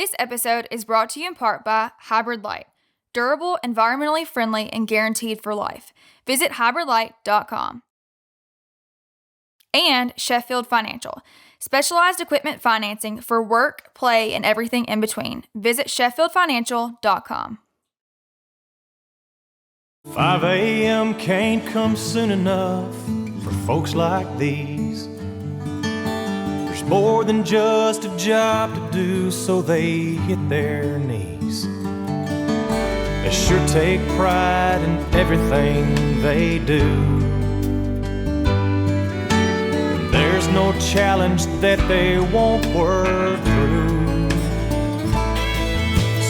This episode is brought to you in part by Hybrid Light. Durable, environmentally friendly, and guaranteed for life. Visit hybridlight.com. And Sheffield Financial. Specialized equipment financing for work, play, and everything in between. Visit sheffieldfinancial.com. 5 a.m. can't come soon enough for folks like these. There's more than just a job to do, so they hit their knees. They sure take pride in everything they do. And there's no challenge that they won't work through.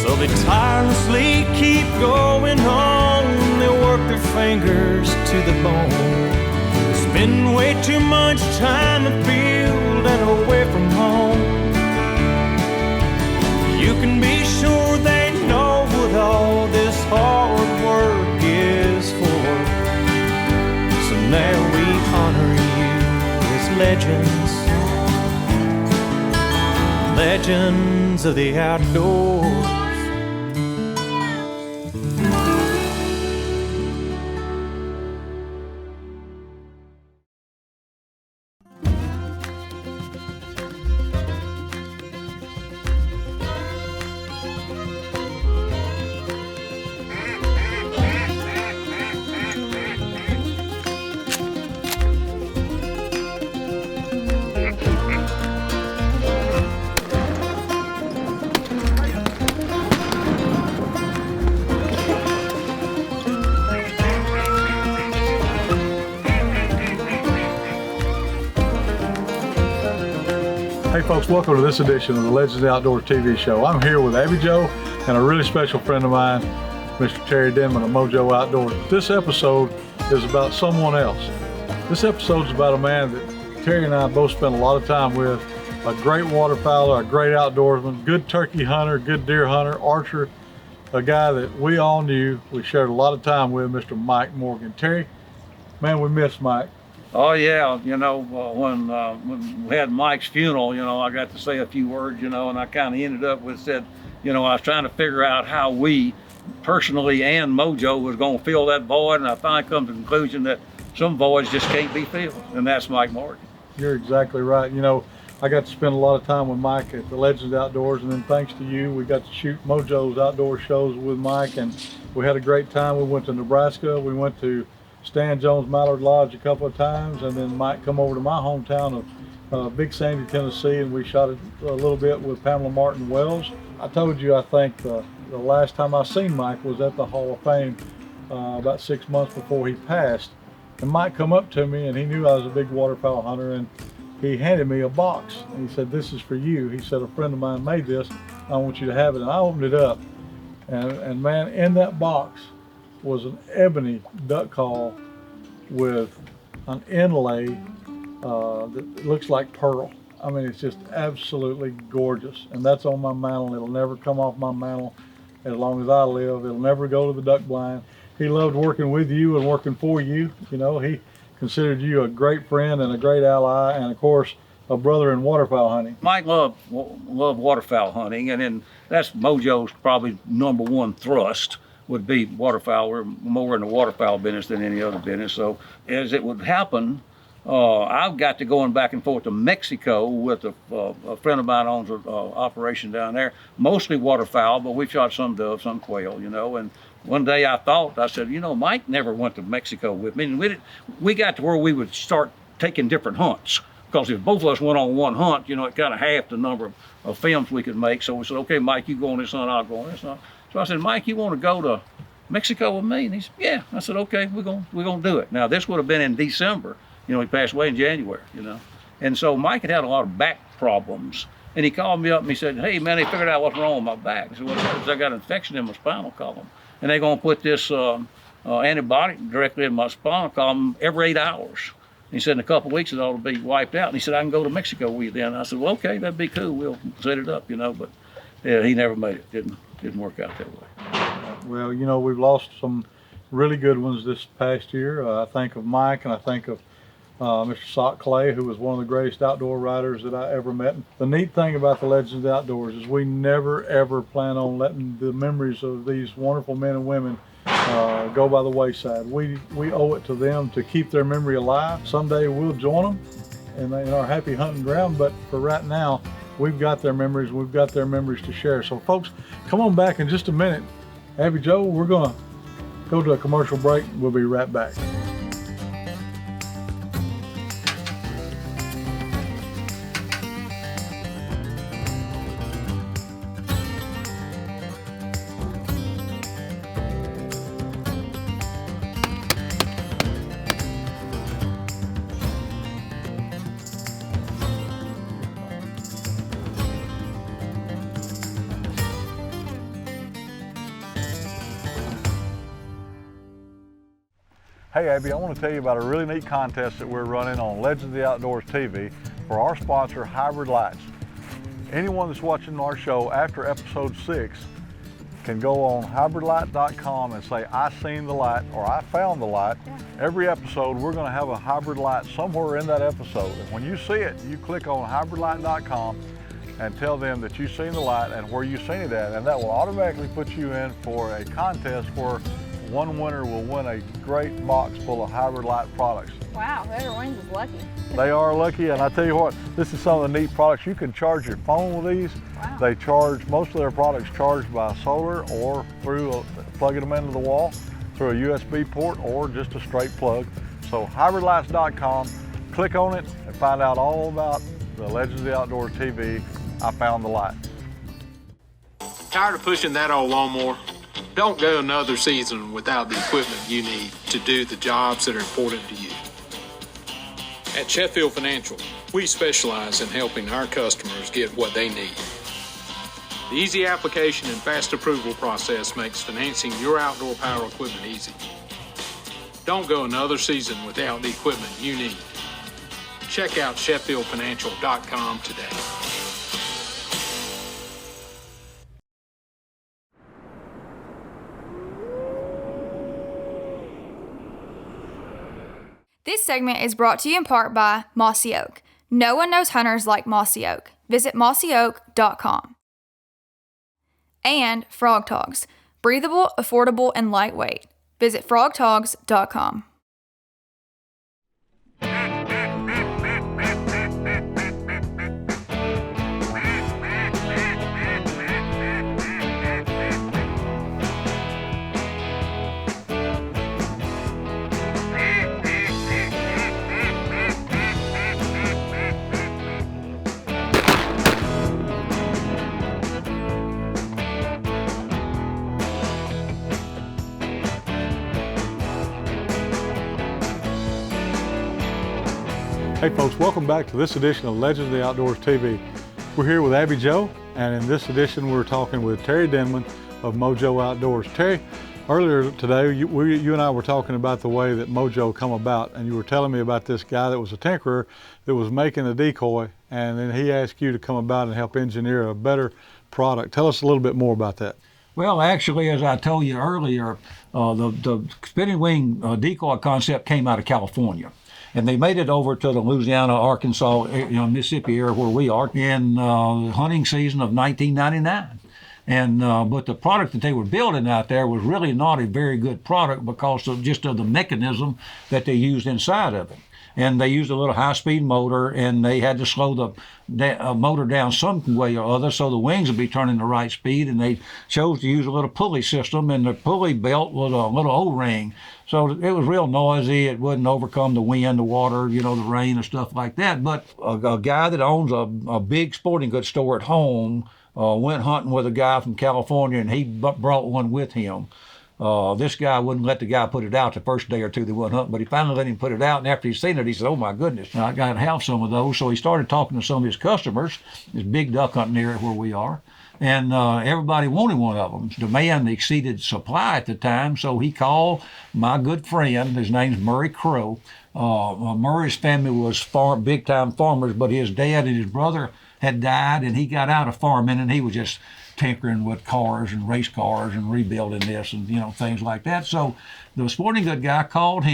So they tirelessly keep going on. They work their fingers to the bone. They spend way too much time in the field and away from home. You can be sure they know what all this hard work is for. So now we honor you as legends, legends of the outdoors. Hey folks, welcome to this edition of the Legends of the Outdoors TV show. I'm here with Abby Jo and a really special friend of mine, Mr. Terry Denmon of Mojo Outdoors. This episode is about someone else. This episode is about a man that Terry and I both spent a lot of time with, a great waterfowler, a great outdoorsman, good turkey hunter, good deer hunter, archer, a guy that we all knew, we shared a lot of time with, Mr. Mike Morgan. Terry, man, we miss Mike. Oh yeah, when we had Mike's funeral, I got to say a few words, and I kind of ended up with said, I was trying to figure out how we personally and Mojo was going to fill that void, and I finally come to the conclusion that some voids just can't be filled, and that's Mike Morgan. You're exactly right. I got to spend a lot of time with Mike at the Legends Outdoors, and then thanks to you, we got to shoot Mojo's outdoor shows with Mike, and we had a great time. We went to Nebraska, we went to Stan Jones Mallard Lodge a couple of times, and then Mike come over to my hometown of Big Sandy, Tennessee, and we shot it a little bit with Pamela Martin Wells. I told you, I think the last time I seen Mike was at the Hall of Fame about 6 months before he passed. And Mike come up to me, and he knew I was a big waterfowl hunter, and he handed me a box, and he said, "This is for you." He said, "A friend of mine made this, I want you to have it." And I opened it up, and man, in that box was an ebony duck call with an inlay that looks like pearl. I mean, it's just absolutely gorgeous. And that's on my mantle. It'll never come off my mantle as long as I live. It'll never go to the duck blind. He loved working with you and working for you. He considered you a great friend and a great ally, and of course, a brother in waterfowl hunting. Mike loved waterfowl hunting, and then that's Mojo's probably number one thrust would be waterfowl. We're more in the waterfowl business than any other business. So as it would happen, I've got to going back and forth to Mexico with a friend of mine owns an operation down there, mostly waterfowl, but we shot some dove, some quail, and one day I said, Mike never went to Mexico with me. And we got to where we would start taking different hunts, because if both of us went on one hunt, it kind of halved the number of films we could make. So we said, okay, Mike, you go on this hunt, I'll go on this hunt. So I said, Mike, you want to go to Mexico with me? And he said, yeah. I said, okay, we're gonna do it. Now, this would have been in December. He passed away in January, And so Mike had a lot of back problems. And he called me up and he said, hey, man, they figured out what's wrong with my back. I said, I got an infection in my spinal column. And they're going to put this antibiotic directly in my spinal column every 8 hours. And he said, in a couple of weeks, it ought to be wiped out. And he said, I can go to Mexico with you then. I said, well, okay, that'd be cool. We'll set it up, But yeah, he never made it. Didn't work out that way. Well, we've lost some really good ones this past year. I think of Mike, and I think of Mr. Sock Clay, who was one of the greatest outdoor riders that I ever met. The neat thing about the Legends of the Outdoors is we never ever plan on letting the memories of these wonderful men and women go by the wayside. We owe it to them to keep their memory alive. Someday we'll join them in our happy hunting ground, but for right now, we've got their memories. We've got their memories to share. So folks, come on back in just a minute. Abby Joe, we're gonna go to a commercial break. We'll be right back. Hey Abby, I want to tell you about a really neat contest that we're running on Legends of the Outdoors TV for our sponsor, Hybrid Lights. Anyone that's watching our show after episode 6 can go on hybridlight.com and say, I seen the light or I found the light. Every episode, we're going to have a hybrid light somewhere in that episode. And when you see it, you click on hybridlight.com and tell them that you've seen the light and where you've seen it at. And that will automatically put you in for a contest where one winner will win a great box full of Hybrid Light products. Wow, whoever wins is lucky. They are lucky, and I tell you what, this is some of the neat products. You can charge your phone with these. Wow. They charge, most of their products charged by solar or through plugging them into the wall through a USB port or just a straight plug. So hybridlights.com, click on it and find out all about the Legends of the Outdoors TV. I found the light. Tired of pushing that old lawnmower? Don't go another season without the equipment you need to do the jobs that are important to you. At Sheffield Financial, we specialize in helping our customers get what they need. The easy application and fast approval process makes financing your outdoor power equipment easy. Don't go another season without the equipment you need. Check out SheffieldFinancial.com today. This segment is brought to you in part by Mossy Oak. No one knows hunters like Mossy Oak. Visit mossyoak.com. And Frog Togs. Breathable, affordable, and lightweight. Visit frogtogs.com. Hey folks, welcome back to this edition of Legends of the Outdoors TV. We're here with Abby Joe, and in this edition we're talking with Terry Denmon of Mojo Outdoors. Terry, earlier today you and I were talking about the way that Mojo come about, and you were telling me about this guy that was a tinkerer that was making a decoy, and then he asked you to come about and help engineer a better product. Tell us a little bit more about that. Well, actually, as I told you earlier, the spinning wing decoy concept came out of California. And they made it over to the Louisiana, Arkansas, Mississippi area where we are in hunting season of 1999. And but the product that they were building out there was really not a very good product because of just of the mechanism that they used inside of it. And they used a little high-speed motor, and they had to slow the motor down some way or other so the wings would be turning the right speed, and they chose to use a little pulley system, and the pulley belt was a little O-ring. So it was real noisy. It wouldn't overcome the wind, the water, the rain and stuff like that. But a guy that owns a big sporting goods store at home went hunting with a guy from California, and he brought one with him. This guy wouldn't let the guy put it out the first day or two they went hunting, but he finally let him put it out, and after he'd seen it, he said, oh my goodness, I got to have some of those. So he started talking to some of his customers, this big duck hunting area where we are, and everybody wanted one of them. Demand exceeded supply at the time, so he called my good friend, his name's Murray Crow. Murray's family was big-time farmers, but his dad and his brother had died, and he got out of farming, and he was just tinkering with cars and race cars and rebuilding this and, things like that. So the sporting good guy called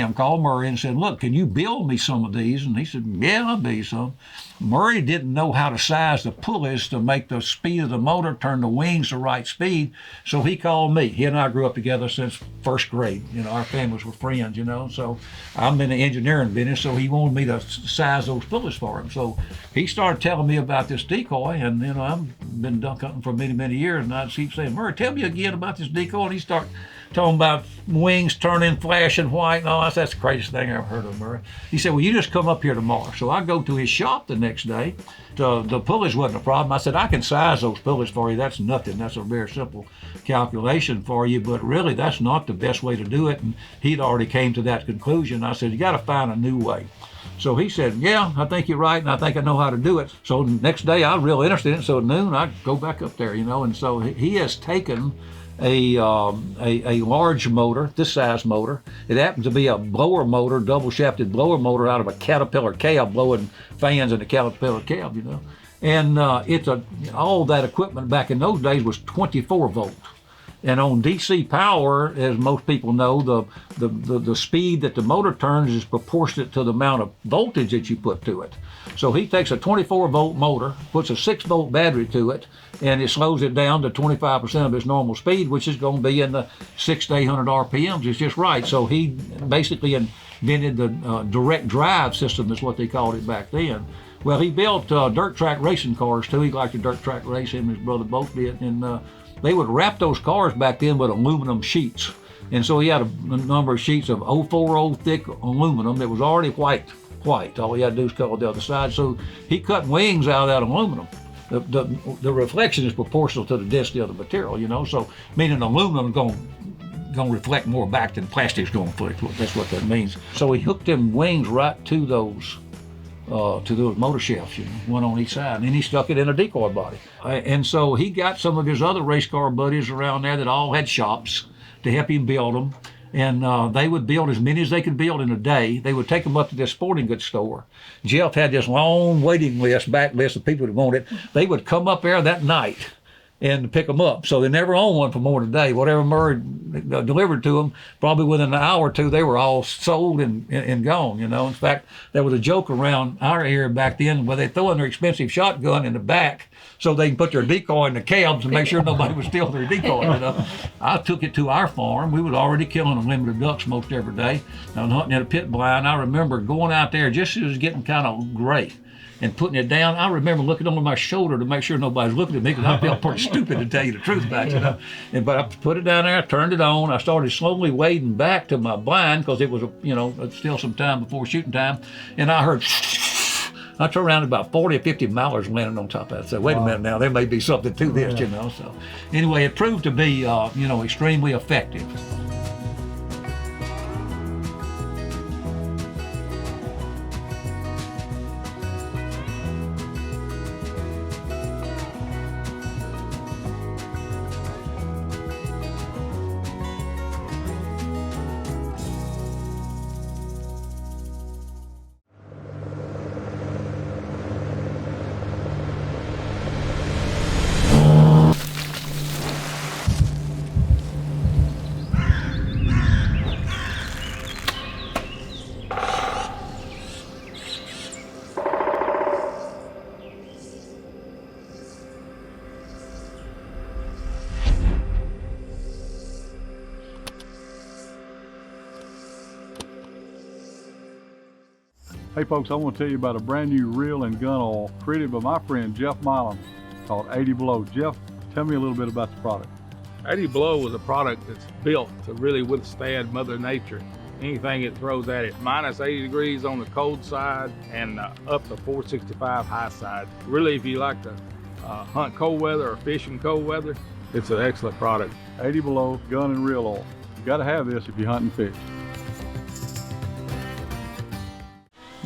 Murray, and said, look, can you build me some of these? And he said, yeah, I'll build you some. Murray didn't know how to size the pulleys to make the speed of the motor turn the wings the right speed, so he called me. He and I grew up together since first grade. Our families were friends, so I'm in the engineering business, so he wanted me to size those pulleys for him. So he started telling me about this decoy, and I've been duck hunting for many, many years, and I'd keep saying, Murray, tell me again about this decoy. And he started talking about wings turning, flashing white, and all that. That's the craziest thing I ever heard of, Murray. He said, well, you just come up here tomorrow. So I go to his shop the next day. The pulleys wasn't a problem. I said, I can size those pulleys for you. That's nothing. That's a very simple calculation for you, but really that's not the best way to do it. And he'd already came to that conclusion. I said, you got to find a new way. So he said, yeah, I think you're right, and I think I know how to do it. So the next day I was real interested in it. So at noon I go back up there, and so he has taken a large motor, this size motor. It happens to be a blower motor, double shafted blower motor out of a Caterpillar cab, blowing fans in a Caterpillar cab, And it's all that equipment back in those days was 24 volt. And on DC power, as most people know, the speed that the motor turns is proportionate to the amount of voltage that you put to it. So he takes a 24 volt motor, puts a 6 volt battery to it, and it slows it down to 25% of its normal speed, which is going to be in the 600 to 800 RPMs. It's just right. So he basically invented the direct drive system, is what they called it back then. Well, he built dirt track racing cars too. He liked to dirt track race, him and his brother both did. And they would wrap those cars back then with aluminum sheets. And so he had a number of sheets of 040 thick aluminum that was already white. All he had to do is color the other side. So he cut wings out of that aluminum. The reflection is proportional to the density of the material, so meaning aluminum is going to reflect more back than plastic's going to reflect. That's what that means. So he hooked them wings right to those motor shafts, one on each side, and then he stuck it in a decoy body. And so he got some of his other race car buddies around there that all had shops to help him build them. And they would build as many as they could build in a day. They would take them up to this sporting goods store. Jeff had this long waiting list, back list of people that wanted it. They would come up there that night and pick them up. So they never owned one for more than a day. Whatever Murray delivered to them, probably within an hour or two, they were all sold and gone, In fact, there was a joke around our area back then where they throw in their expensive shotgun in the back so they can put their decoy in the cabs and make sure nobody would steal their decoy, I took it to our farm. We was already killing unlimited ducks most every day. I was hunting at a pit blind. I remember going out there just as it was getting kind of gray and putting it down. I remember looking over my shoulder to make sure nobody's looking at me, because I felt pretty stupid, to tell you the truth back, But I put it down there, I turned it on. I started slowly wading back to my blind, because it was, still some time before shooting time. And I heard, I turned around, about 40 or 50 mallards landing on top of it. I said, wait a minute now, there may be something to this, So anyway, it proved to be, extremely effective. Hey folks, I want to tell you about a brand new reel and gun oil created by my friend Jeff Milam called 80 Below. Jeff, tell me a little bit about the product. 80 Below was a product that's built to really withstand Mother Nature. Anything it throws at it, minus 80 degrees on the cold side and up to 465 high side. Really, if you like to hunt cold weather or fish in cold weather, it's an excellent product. 80 Below gun and reel oil. You got to have this if you hunt and fish.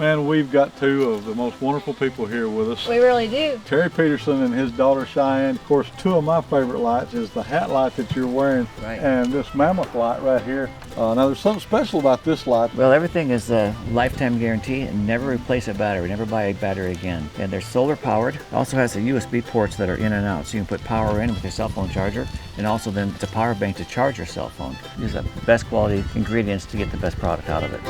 Man, we've got two of the most wonderful people here with us. We really do. Terry Peterson and his daughter Cheyenne. Of course, two of my favorite lights is the hat light that you're wearing and this mammoth light right here. Now there's something special about this light. Well, everything is a lifetime guarantee and never replace a battery, never buy a battery again. And they're solar powered. It also has the USB ports that are in and out, so you can put power in with your cell phone charger, and also then the power bank to charge your cell phone. Use the best quality ingredients to get the best product out of it.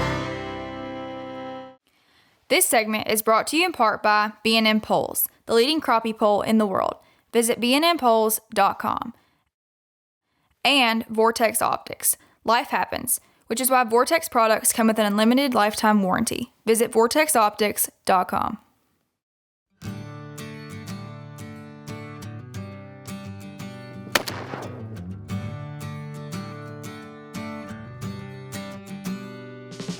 This segment is brought to you in part by B&M Poles, the leading crappie pole in the world. Visit bnmpoles.com. And Vortex Optics. Life happens, which is why Vortex products come with an unlimited lifetime warranty. Visit vortexoptics.com.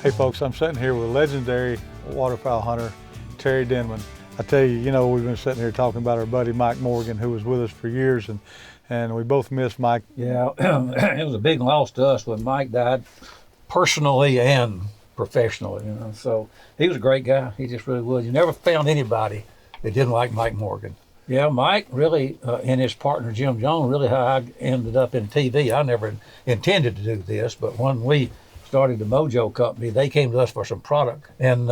Hey folks, I'm sitting here with legendary waterfowl hunter Terry Denmon. I tell you, we've been sitting here talking about our buddy Mike Morgan, who was with us for years, and we both miss Mike. Yeah, it was a big loss to us when Mike died, personally and professionally. So he was a great guy. He just really was. You never found anybody that didn't like Mike Morgan. Yeah, Mike really, and his partner Jim Jones, really how I ended up in TV. I never intended to do this, but when we started the Mojo Company, they came to us for some product, and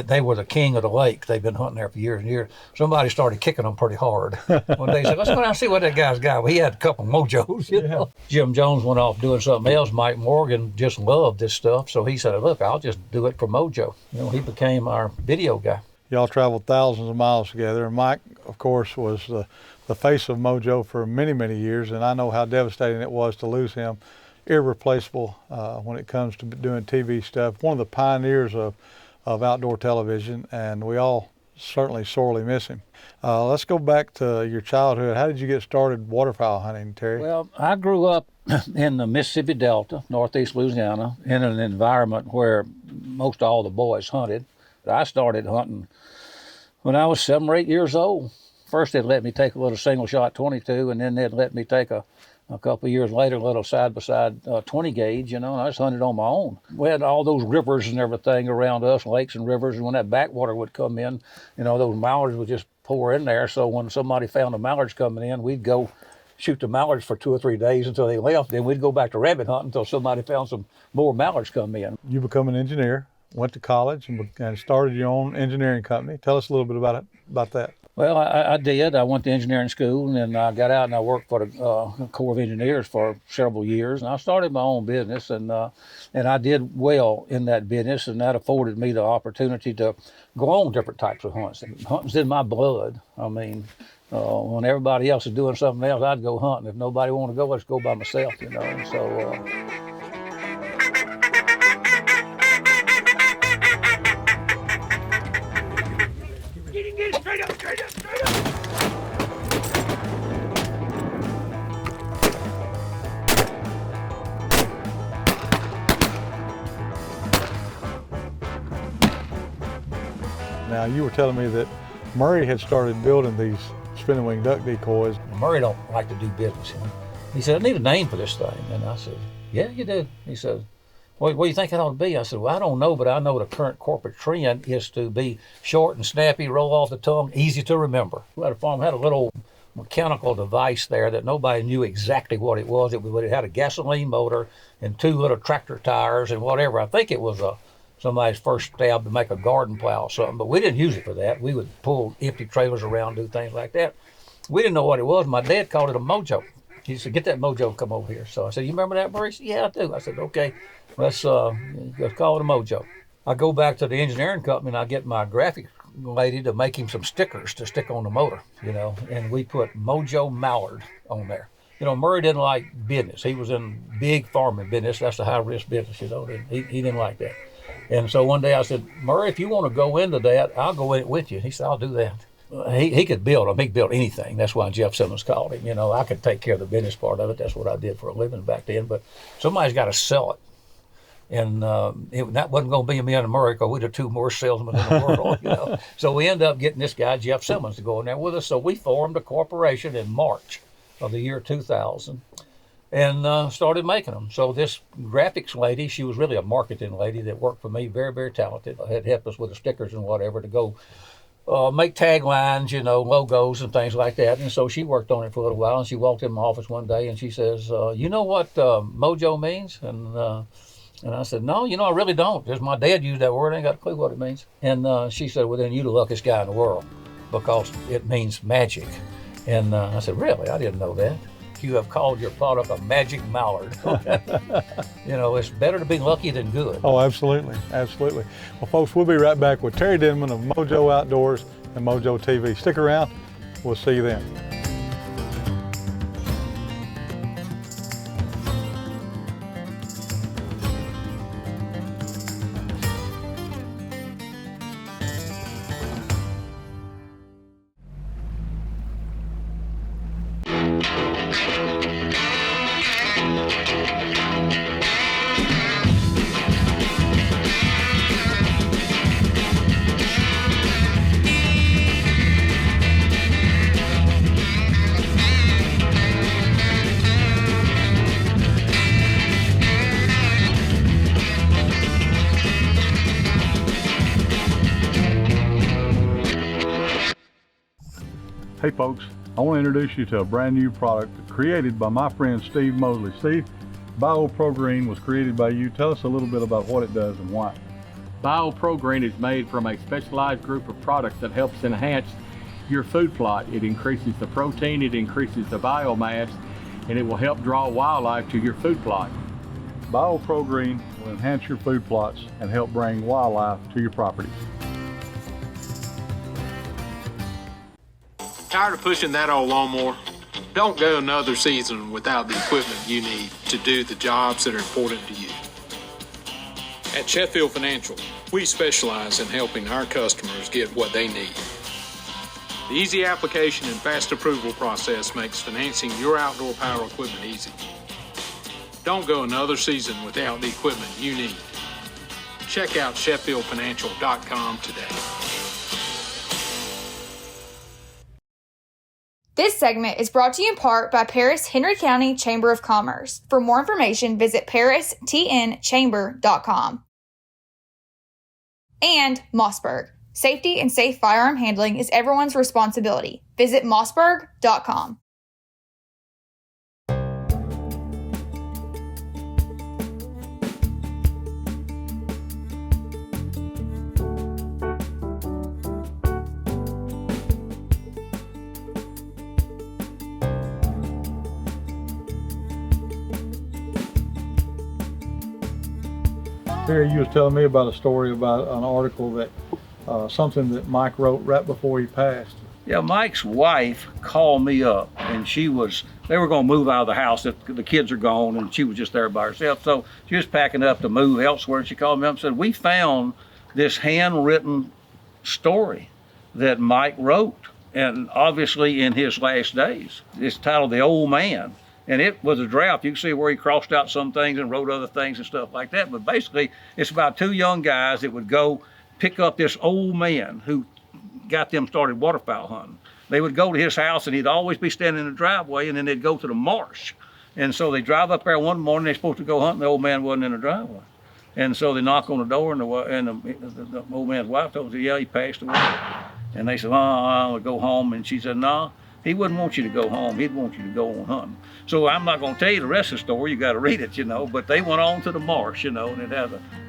they were the king of the lake. They've been hunting there for years and years. Somebody started kicking them pretty hard. One day he said, let's go down and see what that guy's got. Well, he had a couple Mojos, you know. Jim Jones went off doing something else. Mike Morgan just loved this stuff, so he said, look, I'll just do it for Mojo. He became our video guy. Y'all traveled thousands of miles together, and Mike, of course, was the face of Mojo for many, many years, and I know how devastating it was to lose him. Irreplaceable when it comes to doing TV stuff. One of the pioneers of outdoor television, and we all certainly sorely miss him. Let's go back to your childhood. How did you get started waterfowl hunting, Terry? Well, I grew up in the Mississippi Delta, northeast Louisiana, in an environment where most all the boys hunted. I started hunting when I was 7 or 8 years old. First, they'd let me take a little single shot 22, and then they'd let me take a couple of years later, a little side-by-side 20 gauge, and I just hunted on my own. We had all those rivers and everything around us, lakes and rivers, and when that backwater would come in, those mallards would just pour in there. So when somebody found the mallards coming in, we'd go shoot the mallards for 2 or 3 days until they left. Then we'd go back to rabbit hunting until somebody found some more mallards come in. You become an engineer, went to college, and started your own engineering company. Tell us a little bit about that. Well, I did. I went to engineering school, and I got out and I worked for the Corps of Engineers for several years. And I started my own business, and I did well in that business, and that afforded me the opportunity to go on different types of hunts. Hunting's in my blood. I mean, when everybody else is doing something else, I'd go hunting. If nobody wanted to go, let's go by myself, So. Now, you were telling me that Murray had started building these spinning wing duck decoys. Murray don't like to do business. He said, I need a name for this thing. And I said, yeah, you do. He said, what do you think it ought to be? I said, well, I don't know, but I know the current corporate trend is to be short and snappy, roll off the tongue, easy to remember. We had a farm, had a little mechanical device there that nobody knew exactly what it was. It had a gasoline motor and 2 little tractor tires and whatever. I think it was somebody's first stab to make a garden plow or something, but we didn't use it for that. We would pull empty trailers around, do things like that. We didn't know what it was. My dad called it a Mojo. He said, get that Mojo and come over here. So I said, you remember that, Murray? He said, yeah, I do. I said, okay, let's call it a Mojo. I go back to the engineering company and I get my graphic lady to make him some stickers to stick on the motor, and we put Mojo Mallard on there. Murray didn't like business. He was in big farming business. That's a high-risk business, He didn't like that. And so one day I said, Murray, if you want to go into that, I'll go in it with you. He said, I'll do that. He could build them. He could build anything. That's why Jeff Simmons called him. I could take care of the business part of it. That's what I did for a living back then. But somebody's got to sell it. And that wasn't going to be me and Murray, because we're the 2 more salesmen in the world, So we ended up getting this guy, Jeff Simmons, to go in there with us. So we formed a corporation in March of the year 2000. and started making them. So this graphics lady, she was really a marketing lady that worked for me, very, very talented, had helped us with the stickers and whatever to go make taglines, logos and things like that. And so she worked on it for a little while, and she walked in my office one day and she says, you know what mojo means? And I said, no, I really don't. Just my dad used that word. I ain't got a clue what it means. And she said, well, then you're the luckiest guy in the world because it means magic. And I said, really? I didn't know that. You have called your product a magic mallard. It's better to be lucky than good. Oh, absolutely, absolutely. Well, folks, we'll be right back with Terry Denmon of Mojo Outdoors and Mojo TV. Stick around. We'll see you then. Hey folks, I want to introduce you to a brand new product created by my friend Steve Mosley. Steve, BioPro Green was created by you. Tell us a little bit about what it does and why. BioPro Green is made from a specialized group of products that helps enhance your food plot. It increases the protein, it increases the biomass, and it will help draw wildlife to your food plot. BioPro Green will enhance your food plots and help bring wildlife to your properties. Tired of pushing that old lawnmower? Don't go another season without the equipment you need to do the jobs that are important to you. At Sheffield Financial, we specialize in helping our customers get what they need. The easy application and fast approval process makes financing your outdoor power equipment easy. Don't go another season without the equipment you need. Check out SheffieldFinancial.com today. This segment is brought to you in part by Paris Henry County Chamber of Commerce. For more information, visit paristnchamber.com. And Mossberg. Safety and safe firearm handling is everyone's responsibility. Visit mossberg.com. Terry, you was telling me about a story about an article that something that Mike wrote right before he passed. Yeah, Mike's wife called me up, and they were going to move out of the house. The kids are gone, and she was just there by herself. So she was packing up to move elsewhere, and she called me up and said, we found this handwritten story that Mike wrote, and obviously in his last days. It's titled The Old Man. And it was a draft. You can see where he crossed out some things and wrote other things and stuff like that. But basically, it's about two young guys that would go pick up this old man who got them started waterfowl hunting. They would go to his house, and he'd always be standing in the driveway, and then they'd go to the marsh. And so they drive up there one morning, they're supposed to go hunting, the old man wasn't in the driveway. And so they knock on the door, and the old man's wife told them, yeah, he passed away. And they said, I'll go home. And she said, no, he wouldn't want you to go home. He'd want you to go on hunting. So I'm not going to tell you the rest of the story. You got to read it, But they went on to the marsh, and it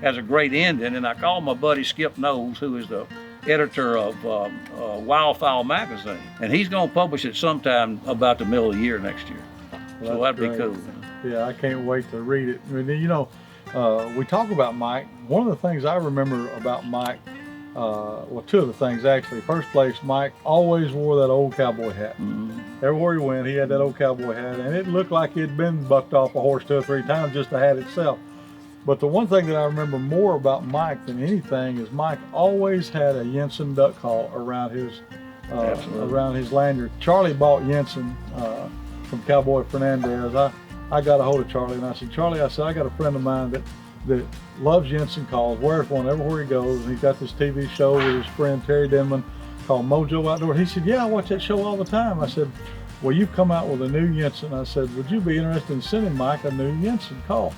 has a great ending. And I called my buddy Skip Knowles, who is the editor of Wildfowl magazine, and he's going to publish it sometime about the middle of the year next year. Well, so that'd great. be cool. Yeah, I can't wait to read it. I mean, we talk about Mike. One of the things I remember about Mike, well, two of the things actually. First place, Mike always wore that old cowboy hat. Mm-hmm. Everywhere he went, he had that old cowboy hat, and it looked like he'd been bucked off a horse 2 or 3 times, just the hat itself. But the one thing that I remember more about Mike than anything is Mike always had a Jensen duck call around his lanyard. Charlie bought Jensen from Cowboy Fernandez. I got a hold of Charlie, and I said, Charlie, I got a friend of mine that loves Jensen calls, wears one everywhere he goes, and he's got this TV show with his friend Terry Denmon called Mojo Outdoors. He said, yeah, I watch that show all the time. I said, well, you've come out with a new Jensen. I said, would you be interested in sending Mike a new Jensen call?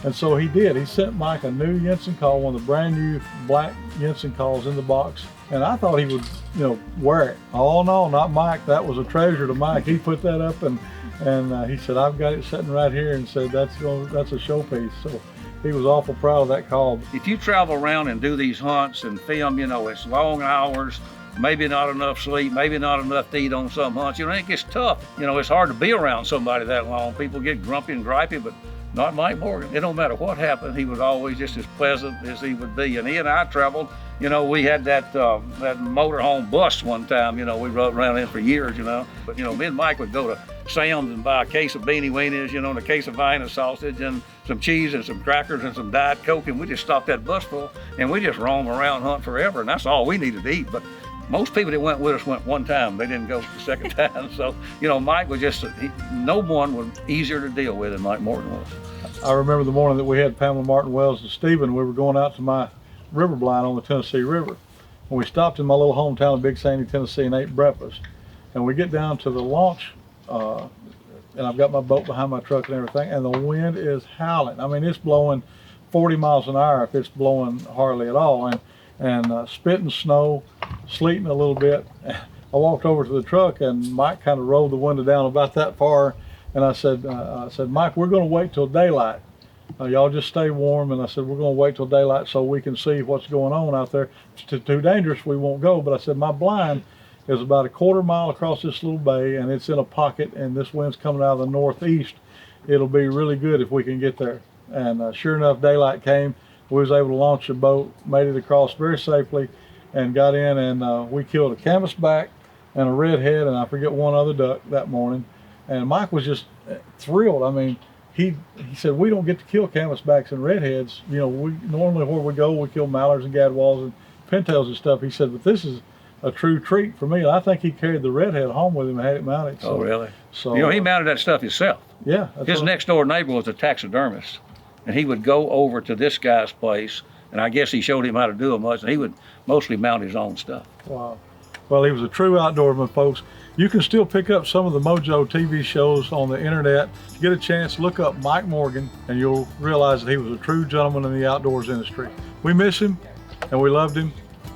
And so he did. He sent Mike a new Jensen call, one of the brand new black Jensen calls in the box. And I thought he would, wear it. Oh no, not Mike. That was a treasure to Mike. He put that up and he said, I've got it sitting right here, and said that's a showpiece. So he was awful proud of that call. If you travel around and do these hunts and film, it's long hours, maybe not enough sleep, maybe not enough to eat on some hunts. It gets tough. It's hard to be around somebody that long. People get grumpy and gripey, but not Mike Morgan. It don't matter what happened. He was always just as pleasant as he would be. And he and I traveled. We had that motorhome bus one time. We rode around in for years. But me and Mike would go to Sam's and buy a case of beanie weenies, and a case of Vienna sausage and some cheese and some crackers and some Diet Coke, and we just stopped that bus full and we just roam around, hunt forever, and that's all we needed to eat. But most people that went with us went one time. They didn't go the second time. So, Mike was no one was easier to deal with than Mike Morgan was. I remember the morning that we had Pamela Martin Wells and Stephen. We were going out to my river blind on the Tennessee River. And we stopped in my little hometown of Big Sandy, Tennessee, and ate breakfast. And we get down to the launch, and I've got my boat behind my truck and everything, and the wind is howling. I mean, it's blowing 40 miles an hour if it's blowing hardly at all. And spitting snow, sleeting a little bit. I walked over to the truck, and Mike kind of rolled the window down about that far, and I said, Mike, we're going to wait till daylight. Y'all just stay warm. And I said, we're going to wait till daylight so we can see what's going on out there. If it's too dangerous, we won't go. But I said, my blind is about a quarter mile across this little bay, and it's in a pocket, and this wind's coming out of the northeast. It'll be really good if we can get there. And sure enough, daylight came. We was able to launch the boat, made it across very safely, and got in, and we killed a canvasback and a redhead, and I forget one other duck that morning. And Mike was just thrilled. I mean, he said, we don't get to kill canvasbacks and redheads. We normally where we go, we kill mallards and gadwalls and pintails and stuff. He said, but this is a true treat for me. And I think he carried the redhead home with him and had it mounted. So, oh, really? So he mounted that stuff himself. Yeah. His next door neighbor was a taxidermist, and he would go over to this guy's place, and I guess he showed him how to do it much, and he would mostly mount his own stuff. Wow. Well, he was a true outdoorsman, folks. You can still pick up some of the Mojo TV shows on the internet. Get a chance, look up Mike Morgan, and you'll realize that he was a true gentleman in the outdoors industry. We miss him, and we loved him,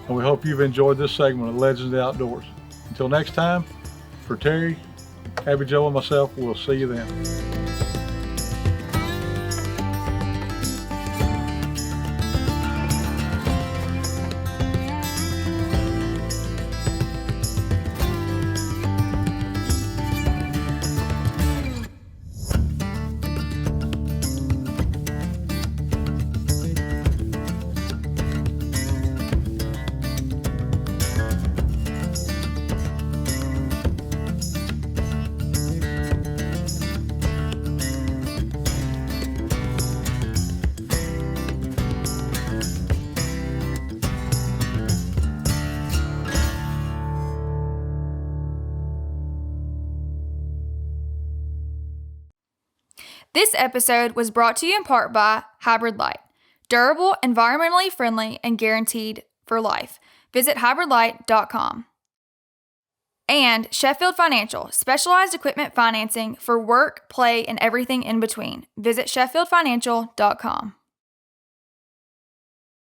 and we hope you've enjoyed this segment of Legends of the Outdoors. Until next time, for Terry, Abby Joe, and myself, we'll see you then. This episode was brought to you in part by Hybrid Light. Durable, environmentally friendly, and guaranteed for life. Visit hybridlight.com. And Sheffield Financial, specialized equipment financing for work, play, and everything in between. Visit sheffieldfinancial.com.